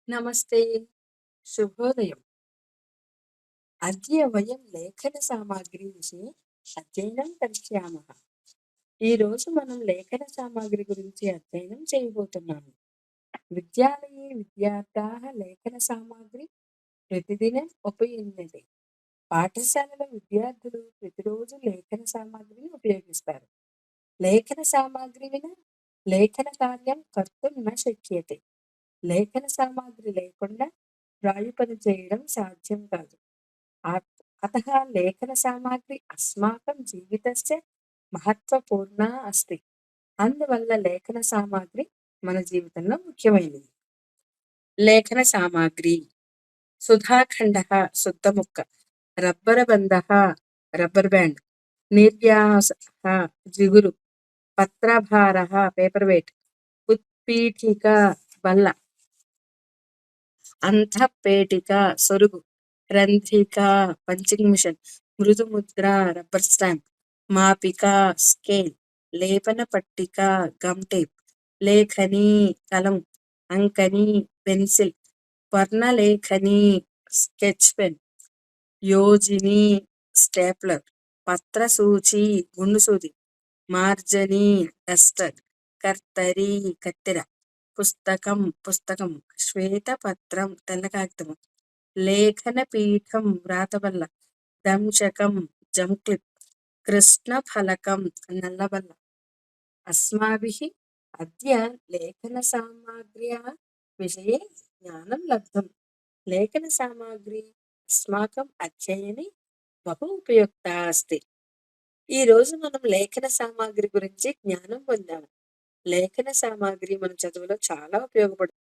नमस्ते, शुभोदयम्। अद्य वयं लेखनसामग्री विषये అధ్యయనం కరిష్యామः। ఈ రోజు మనం లేఖన సామాగ్రి గురించి అధ్యయనం చేయబోతున్నాము। విద్యాలయే విద్యార్థాः లేఖన సామాగ్రి ప్రతిదినం ఉపయుజ్యతే। పాఠశాలలో విద్యార్థులు ప్రతిరోజు లేఖన సామాగ్రిని ఉపయోగిస్తారు। లేఖన సామాగ్రి వినా లేఖన కార్యం కర్తుం న శక్యతే। లేఖన సామాగ్రి లేకుండా రాయి పని చేయడం సాధ్యం కాదు। अतः लेखनसामग्री अस्माकं जीवितस्य महत्वपूर्णा अस्ति। అందువల్ల లేఖన సామాగ్రి మన జీవితంలో ముఖ్యమైనది। లేఖన సామాగ్రి సుధాఖండః శుద్ధ ముక్క, రబ్బరబంధః రబ్బర్ బ్యాండ్, నిర్యాసః జిగురు, పత్రభారః పేపర్ వెయిట్, ఉత్పీఠిక బల్ల, అంతఃపేటిక సొరుగు, రంధ్రిక పంచింగ్ మిషన్, మృదు ముద్ర రబ్బర్ స్టాంప్, మాపిక స్కేల్, లేపన పట్టిక గమ్ టేప్, లేఖని కలం, అంకని పెన్సిల్, వర్ణలేఖని స్కెచ్ పెన్, యోజిని స్టేప్లర్, పత్రసూచి గుండు సూది, మార్జని డస్టర్, కర్తరి కత్తెర, పుస్తకం శ్వేతపత్రం తెల్ల కాగితము, లేఖన పీఠం వ్రాతబల్ల, దంశకం జమ్ క్లిప్, కృష్ణ ఫలకం నల్లబల్ల। अस्माभिः अद्य लेखनसामग्र्याः विषये ज्ञानं लब्धम्। लेखनसामग्री अस्माकं అధ్యయనే బహు ఉపయుక్తా अस्ति। ఈ రోజు మనం లేఖన సామాగ్రి గురించి జ్ఞానం పొందాము। లేఖన సామాగ్రి మన చదువులో చాలా ఉపయోగపడుతుంది।